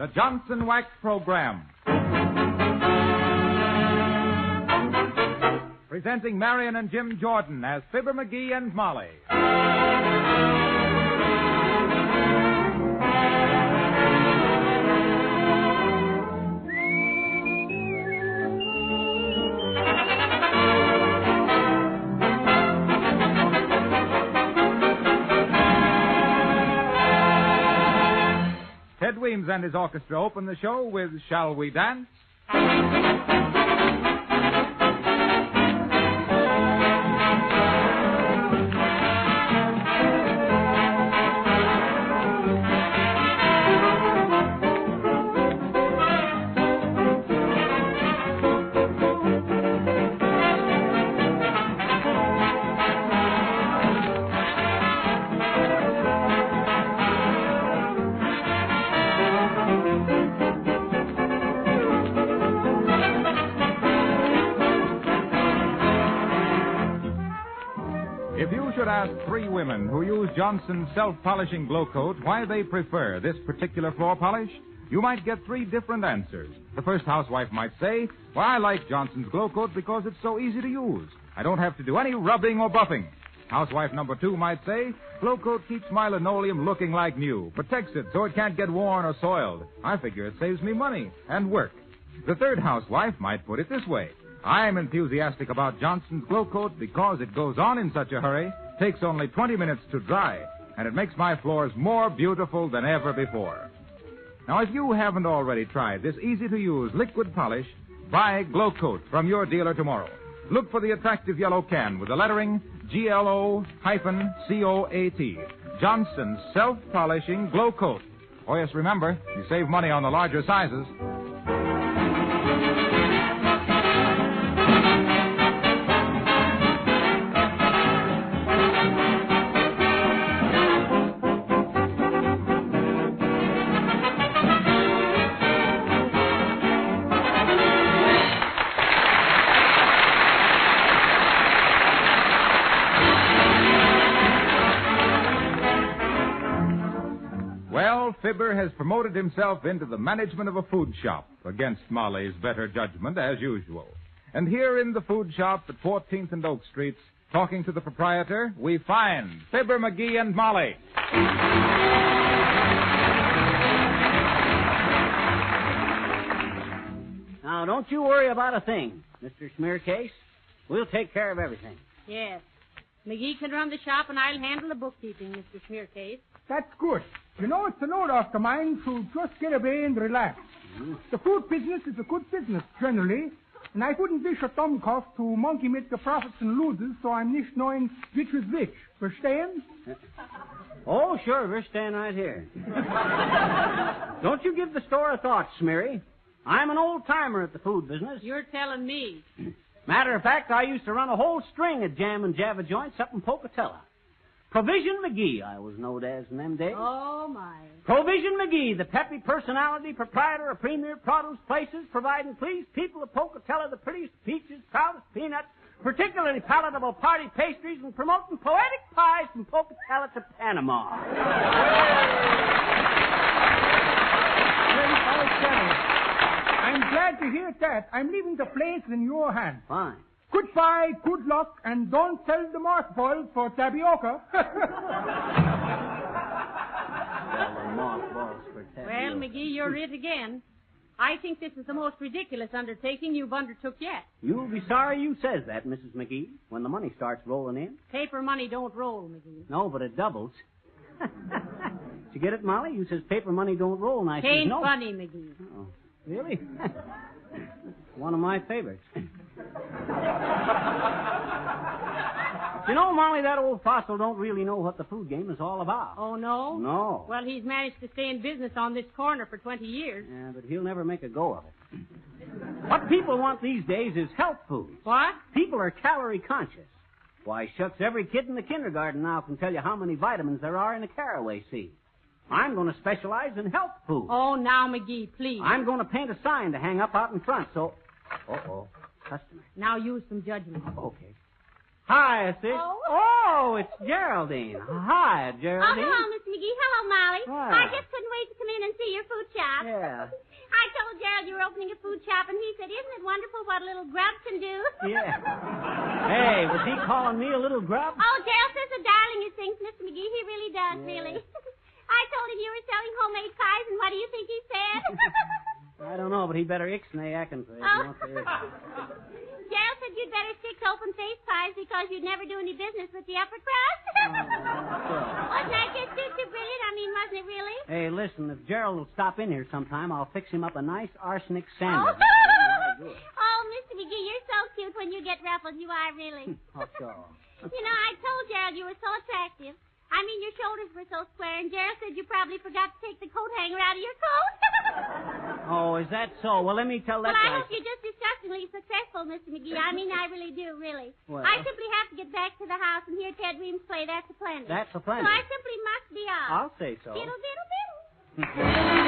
the Johnson Wax Program. Presenting Marian and Jim Jordan as Fibber McGee and Molly. Ted Weems and his orchestra open the show with Shall We Dance? If you should ask three women who use Johnson's self-polishing glow coat why they prefer this particular floor polish, you might get three different answers. The first housewife might say, well, I like Johnson's glow coat because it's so easy to use. I don't have to do any rubbing or buffing. Housewife number two might say, glow coat keeps my linoleum looking like new, protects it so it can't get worn or soiled. I figure it saves me money and work. The third housewife might put it this way. I'm enthusiastic about Johnson's glow coat because it goes on in such a hurry, takes only 20 minutes to dry, and it makes my floors more beautiful than ever before. Now, if you haven't already tried this easy-to-use liquid polish, buy glow coat from your dealer tomorrow. Look for the attractive yellow can with the lettering GLO-COAT. Johnson's self-polishing glow coat. Oh, yes, remember, you save money on the larger sizes. Well, Fibber has promoted himself into the management of a food shop, against Molly's better judgment, as usual. And here in the food shop at 14th and Oak Streets, talking to the proprietor, we find Fibber McGee and Molly. Now, don't you worry about a thing, Mr. Smearcase. We'll take care of everything. Yes. McGee can run the shop, and I'll handle the bookkeeping, Mr. Smearcase. That's good. You know, it's an old after mine to just get away and relax. Mm-hmm. The food business is a good business, generally, and I wouldn't wish a Tomkopf to monkey mit the profits and losses, so I'm nicht knowing which is which. Verstehen? Oh, sure, we're staying right here. Don't you give the store a thought, Smeary. I'm an old-timer at the food business. You're telling me. Matter of fact, I used to run a whole string of jam and java joints up in Pocatello. Provision McGee, I was known as in them days. Oh, my. Provision McGee, the peppy personality proprietor of premier produce places, providing pleased people of Pocatello the prettiest peaches, proudest peanuts, particularly palatable party pastries, and promoting poetic pies from Pocatello to Panama. I'm glad to hear that. I'm leaving the place in your hands. Fine. Goodbye, good luck, and don't sell the mothballs for tapioca. Well, McGee, you're it again. I think this is the most ridiculous undertaking you've undertook yet. You'll be sorry you says that, Mrs. McGee, when the money starts rolling in. Paper money don't roll, McGee. No, but it doubles. Did you get it, Molly? You says paper money don't roll, and I says Ain't no. funny, McGee. Oh, really? One of my favorites. You know, Molly, that old fossil don't really know what the food game is all about. Oh, no? No. Well, he's managed to stay in business on this corner for 20 years. Yeah, but he'll never make a go of it. What people want these days is health food. What? People are calorie conscious. Why, shucks, every kid in the kindergarten now can tell you how many vitamins there are in a caraway seed. I'm going to specialize in health food. Oh, now, McGee, please. I'm going to paint a sign to hang up out in front, so... Uh-oh. Customer. Now use some judgment. Okay. Hi, sis. Oh. It's Geraldine. Hi, Geraldine. Oh, hello, Mr. McGee. Hello, Molly. Hi. I just couldn't wait to come in and see your food shop. Yeah. I told Gerald you were opening a food shop, and he said, isn't it wonderful what a little grub can do? Yeah. Hey, was he calling me a little grub? Oh, Gerald says the darlingest things, Mr. McGee. He really does, really. I told him you were selling homemade pies, and what do you think he said? I don't know, but he better ixnay acting for it. Gerald said you'd better stick to open-faced pies because you'd never do any business with the upper crust. Wasn't that just too brilliant? I mean, wasn't it really? Hey, listen, if Gerald will stop in here sometime, I'll fix him up a nice arsenic sandwich. Oh, Mr. McGee, you're so cute when you get ruffled. You are, really. Oh, sure. You know, I told Gerald you were so attractive. I mean, your shoulders were so square, and Gerald said you probably forgot to take the coat hanger out of your coat. Oh, is that so? Well, let me tell that Well, I guy. hope you're just disgustingly successful, Mr. McGee. I mean, I really do, really. Well. I simply have to get back to the house and hear Ted Weems play That's a Plenty. That's a plenty. So I simply must be off. I'll say so. Diddle, diddle, diddle.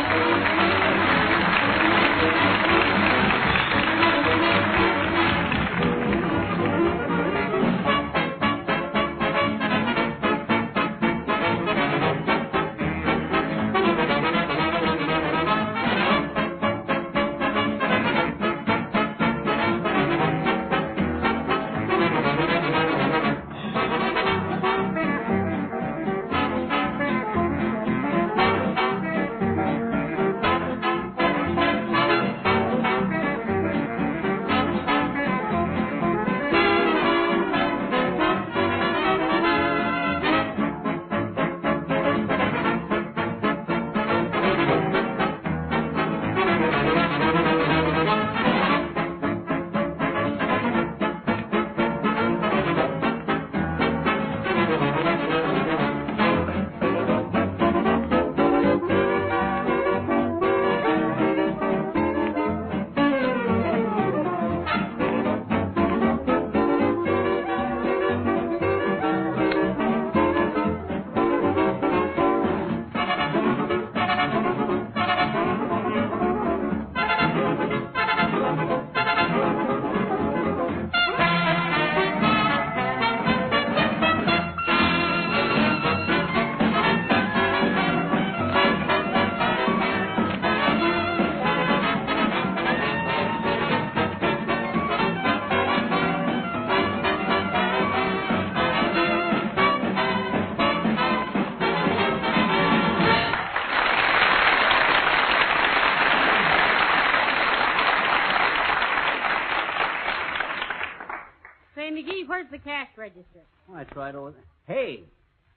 Say, McGee, where's the cash register? Oh, that's right over there. Hey,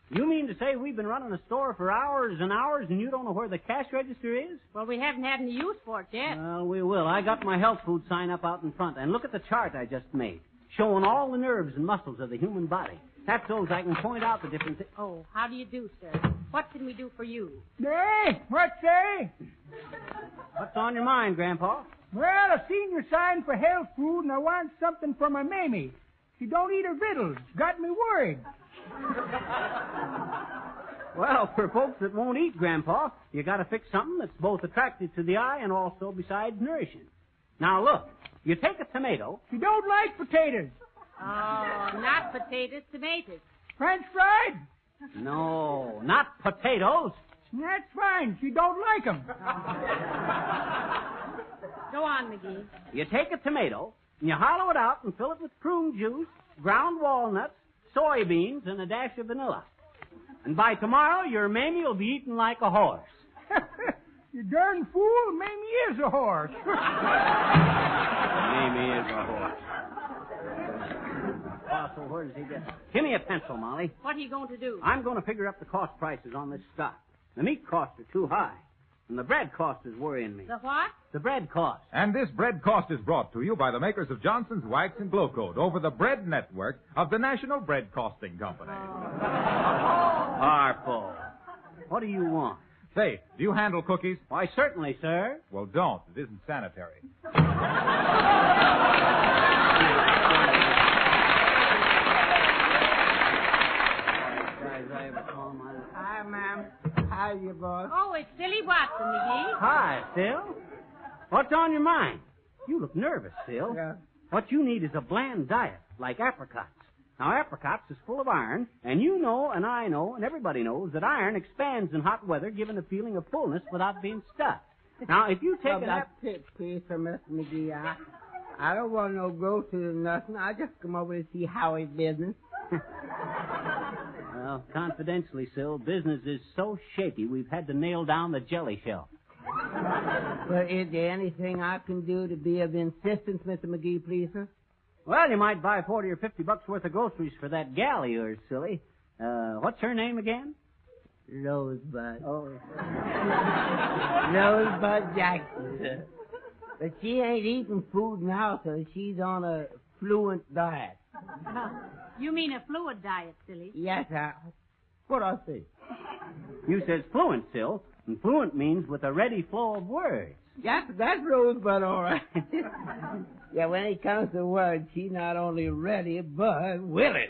you mean to say we've been running a store for hours and hours and you don't know where the cash register is? Well, we haven't had any use for it yet. Well, we will. I got my health food sign up out in front. And look at the chart I just made, showing all the nerves and muscles of the human body. That's so I can point out the different things. Oh, how do you do, sir? What can we do for you? Hey, what say? What's on your mind, Grandpa? Well, I seen your sign for health food, and I want something for my Mamie. She don't eat her victuals. Got me worried. Well, for folks that won't eat, Grandpa, you got to fix something that's both attractive to the eye and also, besides, nourishing. Now, look, you take a tomato. She don't like potatoes. Oh, not potatoes, tomatoes. French fried? No, not potatoes. That's fine. She don't like 'em. Go on, McGee. You take a tomato, and you hollow it out and fill it with prune juice, ground walnuts, soybeans, and a dash of vanilla. And by tomorrow, your Mamie will be eating like a horse. You darn fool. Mamie is a horse. Mamie is a horse. Oh, so where does he get? Give me a pencil, Molly. What are you going to do? I'm going to figure up the cost prices on this stock. The meat costs are too high, and the bread cost is worrying me. The what? The bread cost. And this bread cost is brought to you by the makers of Johnson's Wax and Glow Coat over the bread network of the National Bread Costing Company. Harpo. What do you want? Say, do you handle cookies? Why, certainly, sir. Well, don't. It isn't sanitary. Hi, ma'am. How you, boss? Oh, it's Silly Watson, McGee. Hi, Phil. What's on your mind? You look nervous, Phil. Yeah. What you need is a bland diet, like apricots. Now, apricots is full of iron, and you know, and I know, and everybody knows that iron expands in hot weather, giving a feeling of fullness without being stuffed. Now, if you take that tip, please, for Mr. McGee. I don't want no groceries or nothing. I just come over to see Howie's business. Well, confidentially, Sil, business is so shaky we've had to nail down the jelly shelf. Well, is there anything I can do to be of assistance, Mr. McGee, please, sir? Well, you might buy $40 or $50 worth of groceries for that gal of yours, silly. What's her name again? Rosebud. Oh. Rosebud Jackson, sir. But she ain't eating food now, sir. She's on a fluent diet. You mean a fluid diet, silly? Yes, sir. What I say? You says fluent, Sil, and fluent means with a ready flow of words. Yes, that's Rosebud, all right. Yeah, when it comes to words, she's not only ready, but willing.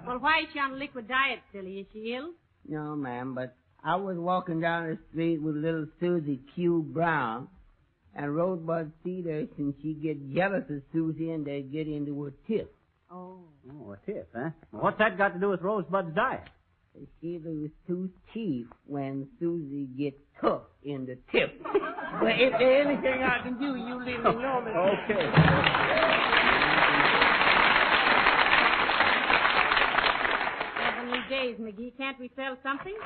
Well, why is she on a liquid diet, silly? Is she ill? No, ma'am, but I was walking down the street with little Susie Q. Brown, and Rosebud see her, and she get jealous of Susie, and they get into a tip. Oh. Oh, a tip, huh? Well, what's that got to do with Rosebud's diet? She was too cheap when Susie gets took in the tip. But if there's anything I can do, you leave me alone. Okay. Heavenly days, McGee. Can't we sell something?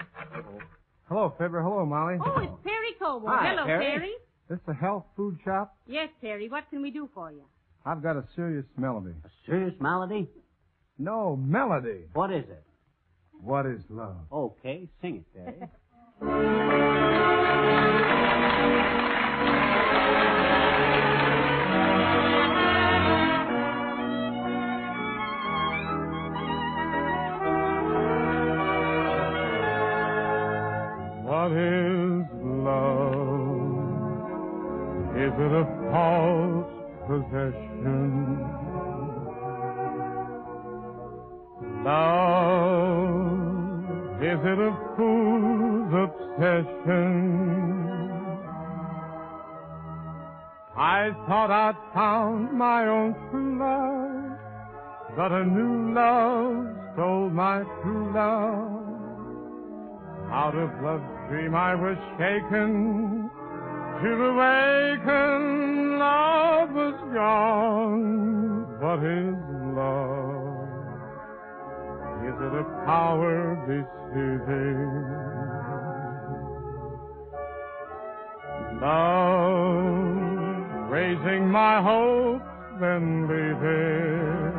Hello, Fibber. Hello, Molly. Oh, it's Perry Cobo. Hi, Hello, Perry. Perry. This a health food shop? Yes, Perry. What can we do for you? I've got a serious melody. A serious malady? No, melody. What is it? What is love? Okay, sing it, Perry. What is love? Is it a false possession? Love, is it a fool's obsession? I thought I'd found my own true love, but a new love stole my true love. Out of love's dream I was shaken, to awaken, love was gone. What is love? Is it a power deceiving? Love, raising my hopes, then leaving.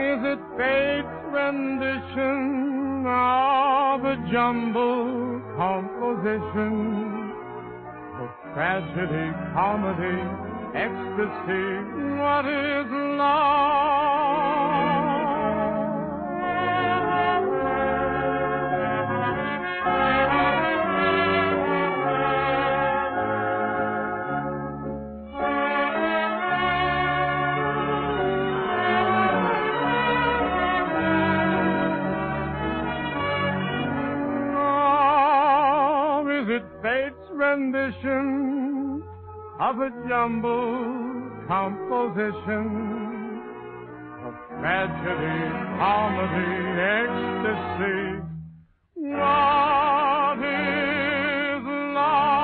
Is it fate's rendition of a jumbled composition of tragedy, comedy, ecstasy? What is love? Fate's rendition of a jumbled composition of tragedy, comedy, ecstasy. What is love?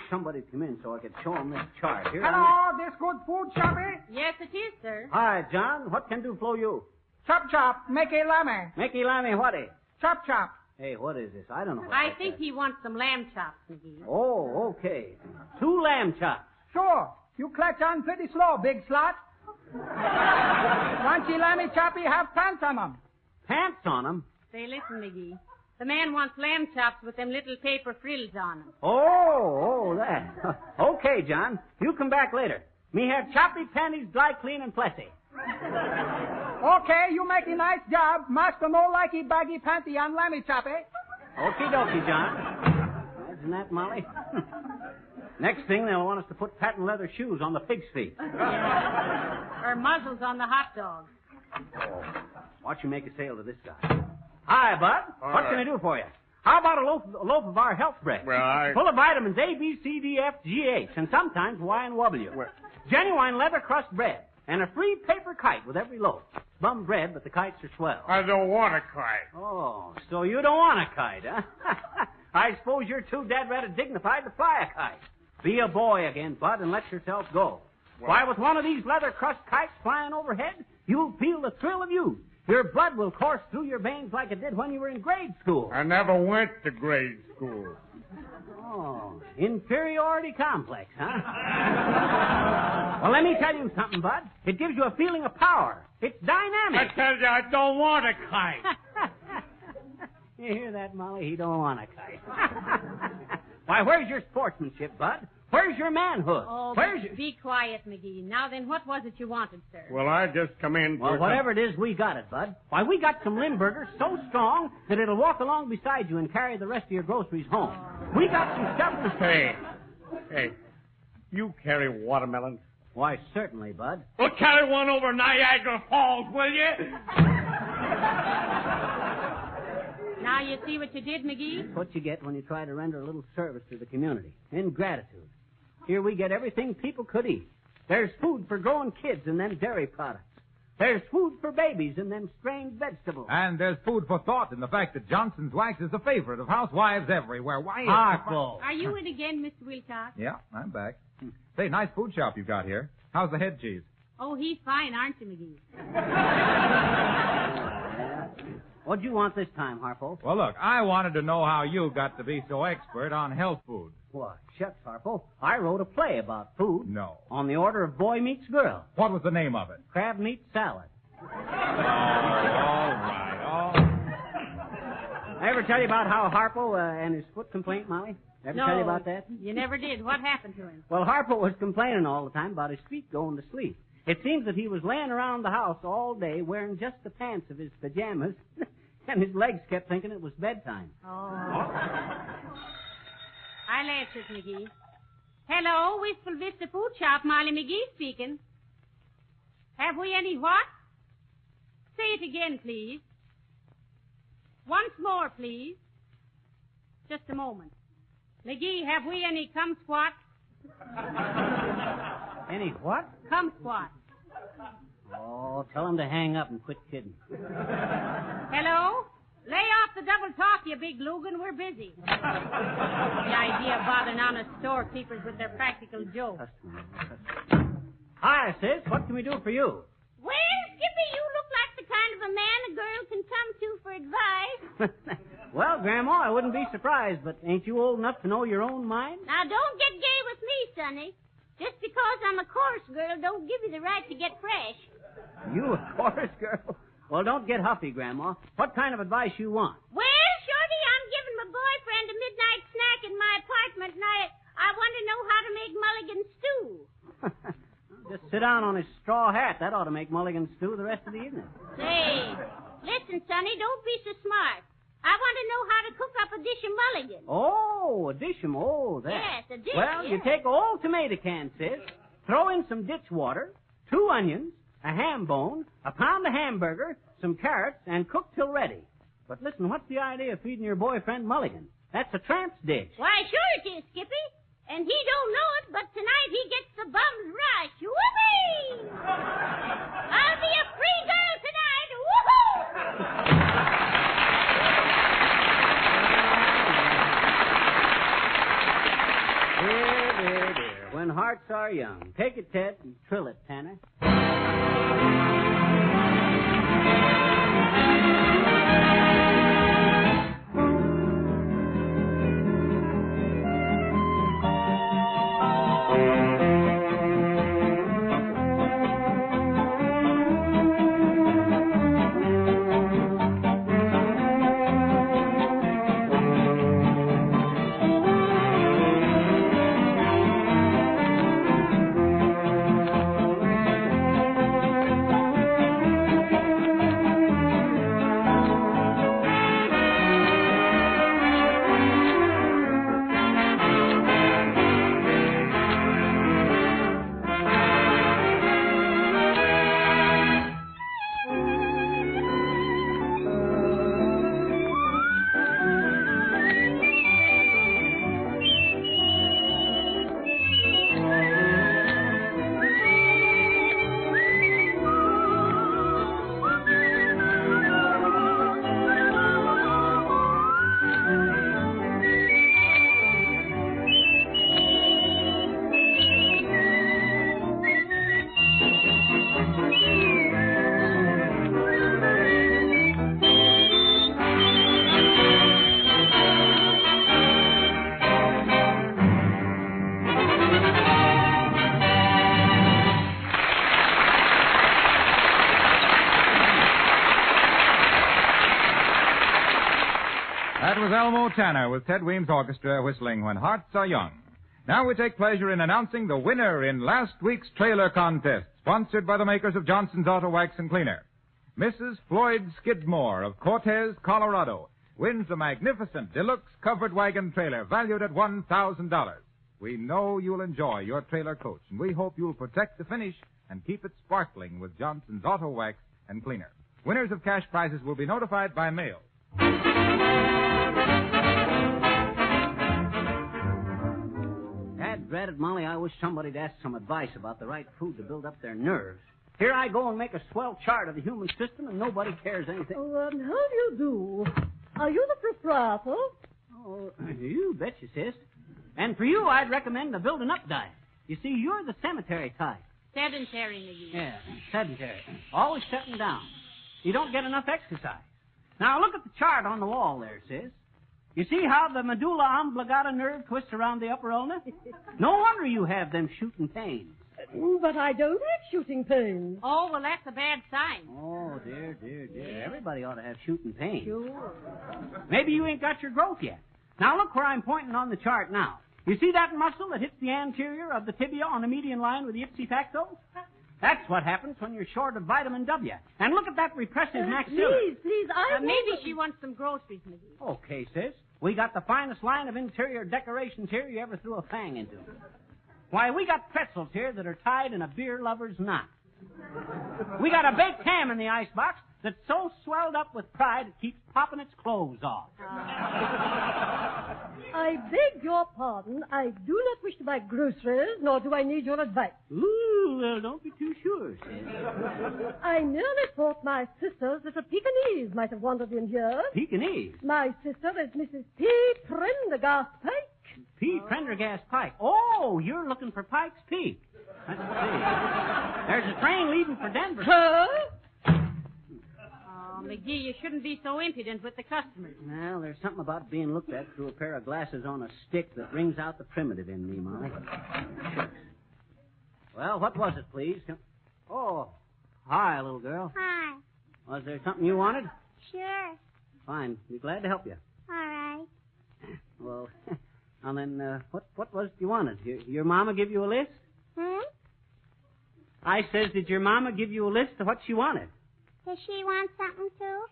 Somebody come in so I could show them this chart. Here. Hello, this good food shop, eh? Yes, it is, sir. Hi, John. What can do for you? Chop chop, make a lamb. Mickey Lammy, what is? Chop chop. Hey, what is this? I don't know. I think he wants some lamb chops, McGee. Oh, okay. 2 lamb chops. Sure, you clutch on pretty slow, big slot. Crunchy lammy choppy have pants on them. Pants on them? Say, listen, McGee. The man wants lamb chops with them little paper frills on them. Oh, that. Okay, John. You come back later. Me have choppy panties, dry clean and plessy. Okay, you make a nice job. Master no likey baggy panty on lammy chop, eh? Okie dokie, John. Imagine that, Molly. Next thing, they'll want us to put patent leather shoes on the pig's feet. Or muzzles on the hot dogs. Oh, watch you make a sale to this guy. Hi, Bud. What can I do for you? How about a loaf of our health bread? Well, Full of vitamins A, B, C, D, F, G, H, and sometimes Y and W. Well- Genuine leather crust bread. And a free paper kite with every loaf. Bum bread, but the kites are swell. I don't want a kite. Oh, so you don't want a kite, huh? I suppose you're too dead rather dignified to fly a kite. Be a boy again, Bud, and let yourself go. Why, with one of these leather crust kites flying overhead, you'll feel the thrill of youth. Your blood will course through your veins like it did when you were in grade school. I never went to grade school. Oh, inferiority complex, huh? Well, let me tell you something, Bud. It gives you a feeling of power. It's dynamic. I tell you, I don't want a kite. You hear that, Molly? He don't want a kite. Why, where's your sportsmanship, Bud? Where's your manhood? Oh, Where's your... be quiet, McGee. Now then, what was it you wanted, sir? Well, I just come in for Well, whatever it is, we got it, Bud. Why, we got some Limburgers so strong that it'll walk along beside you and carry the rest of your groceries home. We got some stuff to... Hey, you carry watermelons? Why, certainly, Bud. Well, carry one over Niagara Falls, will you? Now you see what you did, McGee? What you get when you try to render a little service to the community. Ingratitude. Here we get everything people could eat. There's food for growing kids and them dairy products. There's food for babies and them strained vegetables. And there's food for thought in the fact that Johnson's Wax is a favorite of housewives everywhere. Why? Harpo. Are you in again, Mr. Wilcox? Yeah, I'm back. Say, nice food shop you got here. How's the head cheese? Oh, he's fine, aren't you, McGee? What'd you want this time, Harpo? Well, look, I wanted to know how you got to be so expert on health food. What? Shucks, Harpo. I wrote a play about food. No. On the order of boy meets girl. What was the name of it? Crab meets salad. All right. I ever tell you about how Harpo and his foot complaint, Molly? Ever tell you about that? You never did. What happened to him? Well, Harpo was complaining all the time about his feet going to sleep. It seems that he was laying around the house all day wearing just the pants of his pajamas, and his legs kept thinking it was bedtime. Oh. I'll answer it, McGee. Hello, Wistful Vista Food Shop. Molly McGee speaking. Have we any what? Say it again, please. Once more, please. Just a moment. McGee, have we any kumsquat? Any what? Kumsquat. Oh, tell him to hang up and quit kidding. Hello? Lay off the double talk, you big Lugan. We're busy. The idea of bothering honest storekeepers with their practical jokes. Hi, sis. What can we do for you? Well, Skippy, you look like the kind of a man a girl can come to for advice. Well, Grandma, I wouldn't be surprised, but ain't you old enough to know your own mind? Now, don't get gay with me, Sonny. Just because I'm a chorus girl don't give you the right to get fresh. You a chorus girl? Well, don't get huffy, Grandma. What kind of advice you want? Well, Shorty, I'm giving my boyfriend a midnight snack in my apartment, and I want to know how to make mulligan stew. Just sit down on his straw hat. That ought to make mulligan stew the rest of the evening. Say, listen, Sonny, don't be so smart. I want to know how to cook up a dish of mulligan. Oh, a dish of that. Yes, a dish, Well, you take an old tomato can, sis, throw in some ditch water, 2 onions, a ham bone, a pound of hamburger, some carrots, and cook till ready. But listen, what's the idea of feeding your boyfriend mulligan? That's a tramps dish. Why, sure it is, Skippy. And he don't know it, but tonight he gets the bum's rush. Whoopee! I'll be a free girl tonight. Woohoo! Dear. When hearts are young. Take it, Ted, and trill it, Tanner. That was Elmo Tanner with Ted Weems Orchestra whistling When Hearts Are Young. Now we take pleasure in announcing the winner in last week's trailer contest, sponsored by the makers of Johnson's Auto Wax and Cleaner. Mrs. Floyd Skidmore of Cortez, Colorado, wins a magnificent deluxe covered wagon trailer valued at $1,000. We know you'll enjoy your trailer coach, and we hope you'll protect the finish and keep it sparkling with Johnson's Auto Wax and Cleaner. Winners of cash prizes will be notified by mail. Dad, Molly, I wish somebody'd ask some advice about the right food to build up their nerves. Here I go and make a swell chart of the human system, and nobody cares anything. Oh, how do you do? Are you the proprietor? Oh, you betcha, sis. And for you, I'd recommend the building up diet. You see, you're the cemetery type. Sedentary, McGee. Yeah, sedentary. Always sitting down. You don't get enough exercise. Now, look at the chart on the wall there, sis. You see how the medulla oblongata nerve twists around the upper ulna? No wonder you have them shooting pains. But I don't have shooting pains. Oh, well, that's a bad sign. Oh, dear. Everybody ought to have shooting pains. Sure. Maybe you ain't got your growth yet. Now, look where I'm pointing on the chart now. You see that muscle that hits the anterior of the tibia on the median line with the ipsifacto? That's what happens when you're short of vitamin W. And look at that repressive maxilla. Please, maybe she wants some groceries, McGee. Okay, sis. We got the finest line of interior decorations here you ever threw a fang into. Why, we got pretzels here that are tied in a beer lover's knot. We got a baked ham in the icebox that's so swelled up with pride it keeps popping its clothes off. I beg your pardon. I do not wish to buy groceries, nor do I need your advice. Ooh, well, don't be too sure, sis. I merely thought my sister's little Pekingese might have wandered in here. Pekingese? My sister is Mrs. P. Prendergast Pike. P. Prendergast Pike. Oh, you're looking for Pike's Peak. Let's see. There's a train leaving for Denver. Huh? Oh, McGee, you shouldn't be so impudent with the customers. Well, there's something about being looked at through a pair of glasses on a stick that brings out the primitive in me, Molly. Well, what was it, please? Oh, hi, little girl. Hi. Was there something you wanted? Sure. Fine. Be glad to help you. All right. Well, now then, what was it you wanted? Your mama give you a list? I says, did your mama give you a list of what she wanted? Does she want something, too?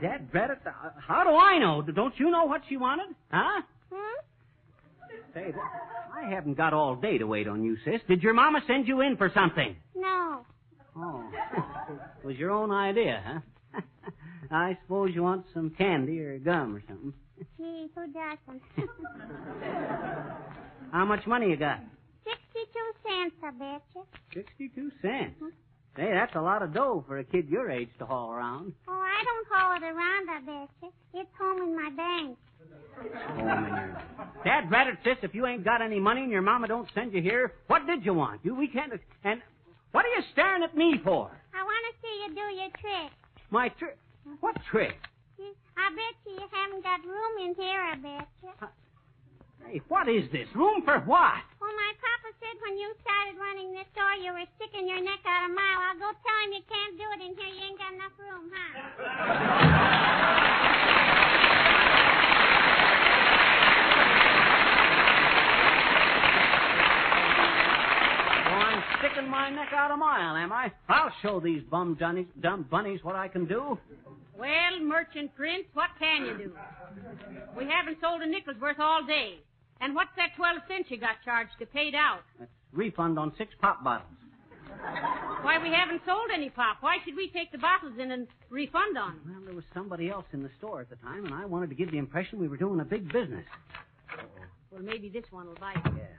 Dad, Brett, how do I know? Don't you know what she wanted? Huh? Say, I haven't got all day to wait on you, sis. Did your mama send you in for something? No. Oh. It was your own idea, huh? I suppose you want some candy or gum or something. Gee, who doesn't? How much money you got? 62 cents, I betcha. 62 cents? Hey, that's a lot of dough for a kid your age to haul around. Oh, I don't haul it around, I betcha. It's home in my bank. Dad, brat it, sis, if you ain't got any money and your mama don't send you here, what did you want? We can't... And what are you staring at me for? I want to see you do your trick. My trick? What trick? I bet you haven't got room in here, I betcha. Hey, what is this? Room for what? Well, my papa said when you started running this store, you were sticking your neck out a mile. I'll go tell him you can't do it in here. You ain't got enough room, huh? Sticking my neck out a mile, am I? I'll show these dumb bunnies what I can do. Well, Merchant Prince, what can you do? We haven't sold a nickel's worth all day. And what's that 12 cents you got charged to paid out? That's refund on 6 pop bottles. Why, we haven't sold any pop. Why should we take the bottles in and refund on them? Well, there was somebody else in the store at the time, and I wanted to give the impression we were doing a big business. Well, maybe this one will bite. Yeah.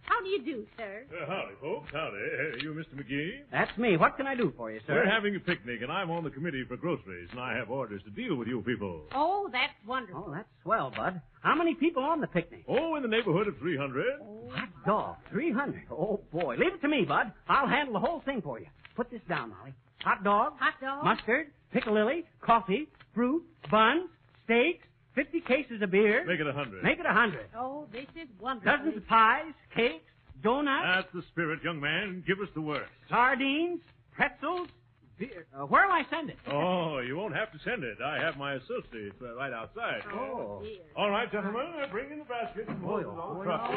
How do you do, sir? Howdy, folks. Howdy. You Mr. McGee? That's me. What can I do for you, sir? We're having a picnic, and I'm on the committee for groceries, and I have orders to deal with you people. Oh, that's wonderful. Oh, that's swell, Bud. How many people on the picnic? Oh, in the neighborhood of 300. Hot dog, 300. Oh, boy. Leave it to me, Bud. I'll handle the whole thing for you. Put this down, Molly. Hot dog. Hot dog. Mustard, piccalilli, coffee, fruit, buns, steaks, 50 cases of beer. Make it 100. Make it 100. Oh, this is wonderful. Dozens of pies, cakes, donuts. That's the spirit, young man. Give us the works. Sardines, pretzels, Dear, where will I send it? Oh, you won't have to send it. I have my associates right outside. Oh, dear. All right, gentlemen, bring in the basket and hold it on the truck.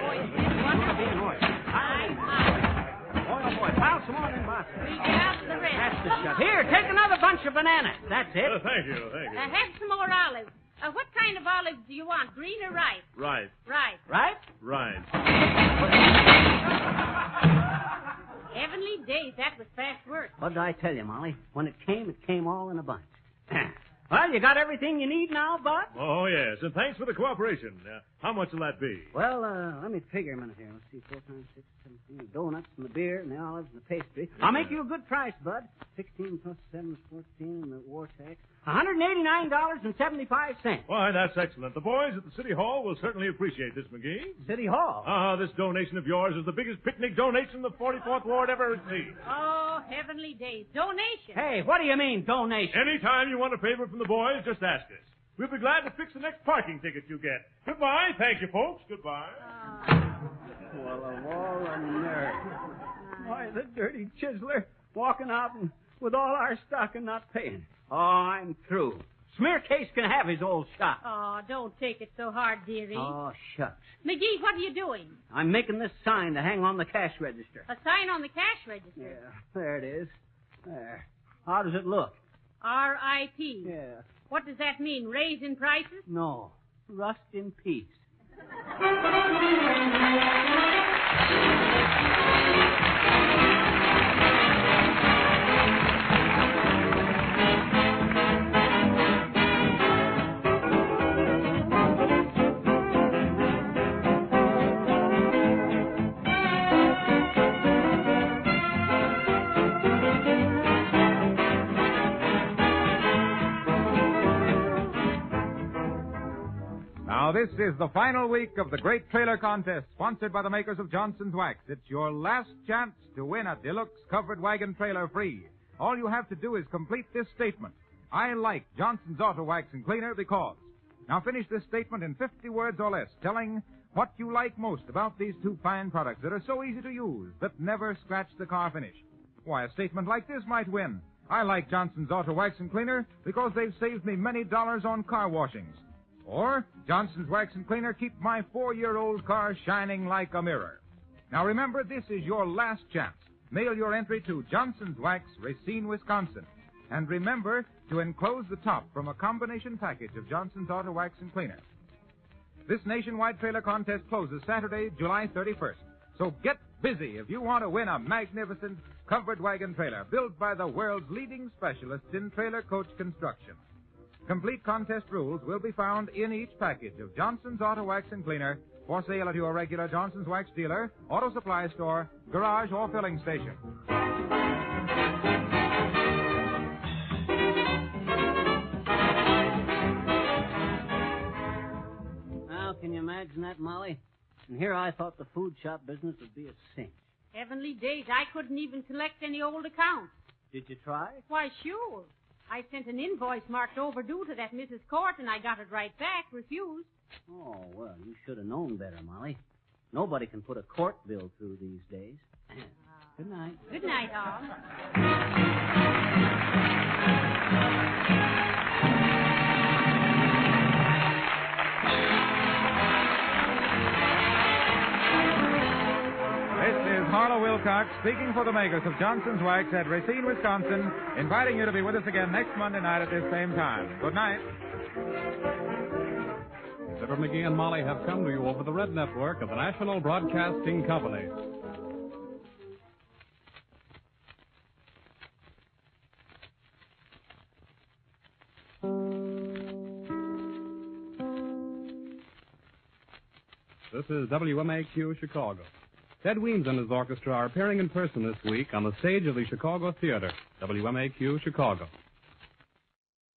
Boy, oh boy, pile some more in the box. We get out the rest. That's the stuff. Here, take another bunch of bananas. That's it. Thank you. Have some more olives. What kind of olives do you want, green or ripe? Right. Right? Right. Heavenly days, that was fast work. What did I tell you, Molly? When it came all in a bunch. Well, you got everything you need now, Bud? Oh, yes, and thanks for the cooperation. How much will that be? Well, let me figure a minute here. Let's see, 4 times 6, 17. The donuts and the beer and the olives and the pastry. I'll make you a good price, Bud. 16 plus 7 is 14 and the war tax. $189.75. Why, that's excellent. The boys at the City Hall will certainly appreciate this, McGee. City Hall? This donation of yours is the biggest picnic donation the 44th Ward ever received. Oh, heavenly days. Donation. Hey, what do you mean, donation? Anytime you want a favor from the boys, just ask us. We'll be glad to fix the next parking ticket you get. Goodbye. Thank you, folks. Goodbye. Well, of all the nerve. Why, the dirty chiseler walking out and with all our stock and not paying. Oh, I'm through. Smear Case can have his old shot. Oh, don't take it so hard, dearie. Oh, shucks. McGee, what are you doing? I'm making this sign to hang on the cash register. A sign on the cash register? Yeah, there it is. There. How does it look? R.I.P. Yeah. What does that mean? Raise in prices? No. Rust in peace. Now, this is the final week of the Great Trailer Contest, sponsored by the makers of Johnson's Wax. It's your last chance to win a deluxe covered wagon trailer free. All you have to do is complete this statement. I like Johnson's Auto Wax and Cleaner because. Now, finish this statement in 50 words or less, telling what you like most about these two fine products that are so easy to use, that never scratch the car finish. Why, a statement like this might win. I like Johnson's Auto Wax and Cleaner because they've saved me many dollars on car washings. Or, Johnson's Wax and Cleaner keep my 4-year-old car shining like a mirror. Now remember, this is your last chance. Mail your entry to Johnson's Wax, Racine, Wisconsin. And remember to enclose the top from a combination package of Johnson's Auto Wax and Cleaner. This nationwide trailer contest closes Saturday, July 31st. So get busy if you want to win a magnificent covered wagon trailer built by the world's leading specialists in trailer coach construction. Complete contest rules will be found in each package of Johnson's Auto Wax and Cleaner for sale at your regular Johnson's Wax dealer, auto supply store, garage, or filling station. Now, can you imagine that, Molly? And here I thought the food shop business would be a cinch. Heavenly days, I couldn't even collect any old accounts. Did you try? Why, sure. I sent an invoice marked overdue to that Mrs. Court, and I got it right back, refused. Oh, well, you should have known better, Molly. Nobody can put a court bill through these days. Good night. Good night, all. Harlow Wilcox, speaking for the makers of Johnson's Wax at Racine, Wisconsin, inviting you to be with us again next Monday night at this same time. Good night. Fibber McGee and Molly have come to you over the Red Network of the National Broadcasting Company. This is WMAQ Chicago. Ted Weems and his orchestra are appearing in person this week on the stage of the Chicago Theater, WMAQ Chicago.